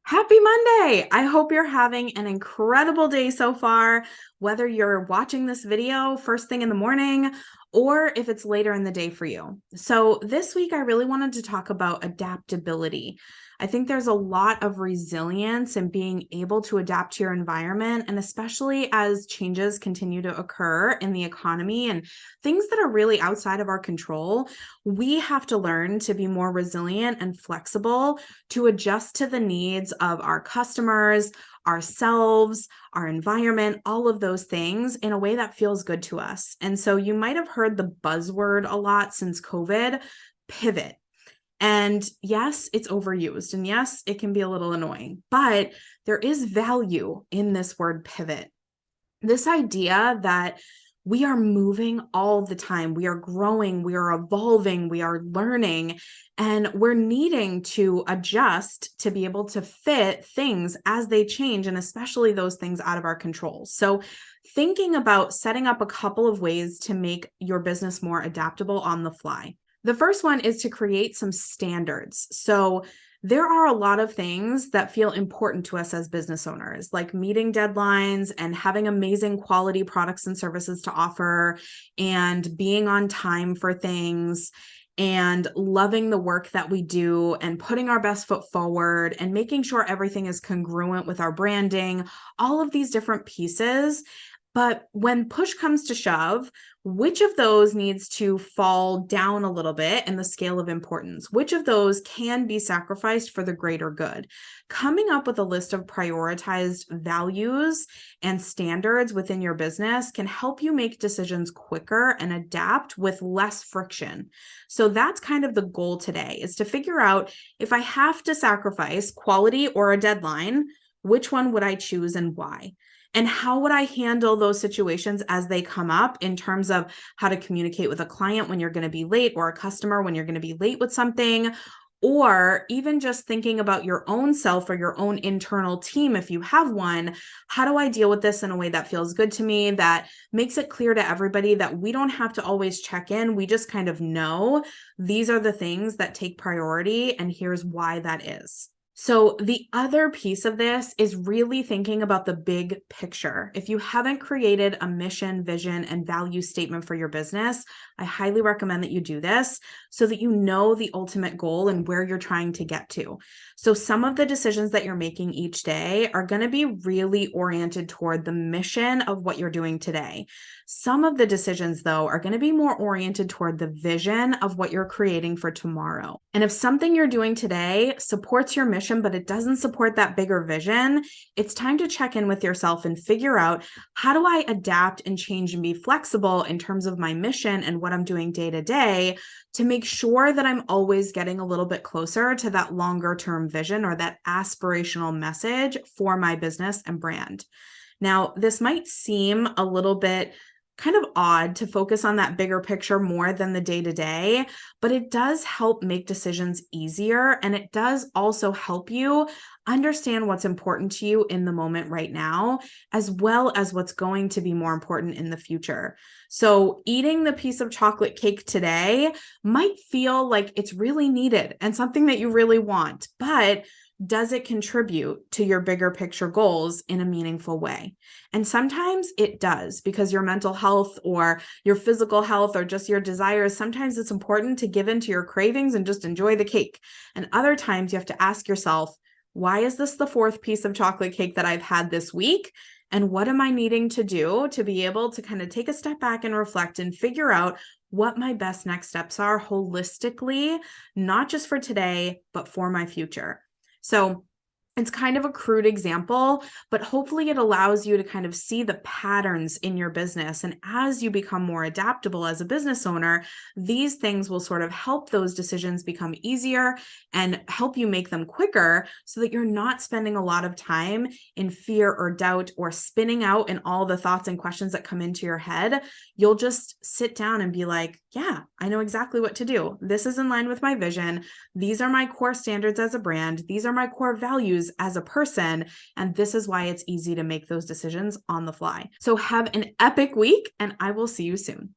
Happy Monday! I hope you're having an incredible day so far, whether you're watching this video first thing in the morning or if it's later in the day for you. So, this week I really wanted to talk about adaptability. I think there's a lot of resilience in being able to adapt to your environment, and especially as changes continue to occur in the economy and things that are really outside of our control, we have to learn to be more resilient and flexible to adjust to the needs of our customers, ourselves, our environment, all of those things in a way that feels good to us. And so you might have heard the buzzword a lot since COVID, pivot. And yes, it's overused. And yes, it can be a little annoying, but there is value in this word pivot. This idea that we are moving all the time. We are growing, we are evolving, we are learning, and we're needing to adjust to be able to fit things as they change, and especially those things out of our control. So, thinking about setting up a couple of ways to make your business more adaptable on the fly. The first one is to create some standards. So, there are a lot of things that feel important to us as business owners, like meeting deadlines and having amazing quality products and services to offer, and being on time for things, and loving the work that we do, and putting our best foot forward, and making sure everything is congruent with our branding, all of these different pieces. But when push comes to shove, which of those needs to fall down a little bit in the scale of importance? Which of those can be sacrificed for the greater good? Coming up with a list of prioritized values and standards within your business can help you make decisions quicker and adapt with less friction. So that's kind of the goal today, is to figure out, if I have to sacrifice quality or a deadline, which one would I choose and why? And how would I handle those situations as they come up, in terms of how to communicate with a client when you're going to be late, or a customer when you're going to be late with something, or even just thinking about your own self or your own internal team, if you have one. How do I deal with this in a way that feels good to me, that makes it clear to everybody that we don't have to always check in? We just kind of know these are the things that take priority, and here's why that is. So, the other piece of this is really thinking about the big picture. If you haven't created a mission, vision, and value statement for your business, I highly recommend that you do this so that you know the ultimate goal and where you're trying to get to. So, some of the decisions that you're making each day are going to be really oriented toward the mission of what you're doing today. Some of the decisions, though, are going to be more oriented toward the vision of what you're creating for tomorrow. And if something you're doing today supports your mission, but it doesn't support that bigger vision, it's time to check in with yourself and figure out, how do I adapt and change and be flexible in terms of my mission and what I'm doing day to day, to make sure that I'm always getting a little bit closer to that longer term vision, or that aspirational message for my business and brand. Now, this might seem a little bit kind of odd to focus on that bigger picture more than the day to day, but it does help make decisions easier. And it does also help you understand what's important to you in the moment right now, as well as what's going to be more important in the future. So, eating the piece of chocolate cake today might feel like it's really needed and something that you really want, but does it contribute to your bigger picture goals in a meaningful way? And sometimes it does, because your mental health or your physical health or just your desires, sometimes it's important to give in to your cravings and just enjoy the cake. And other times you have to ask yourself, why is this the fourth piece of chocolate cake that I've had this week? And what am I needing to do to be able to kind of take a step back and reflect and figure out what my best next steps are holistically, not just for today, but for my future? So, it's kind of a crude example, but hopefully it allows you to kind of see the patterns in your business. And as you become more adaptable as a business owner, these things will sort of help those decisions become easier and help you make them quicker, so that you're not spending a lot of time in fear or doubt or spinning out in all the thoughts and questions that come into your head. You'll just sit down and be like, yeah, I know exactly what to do. This is in line with my vision. These are my core standards as a brand. These are my core values as a person. And this is why it's easy to make those decisions on the fly. So have an epic week, and I will see you soon.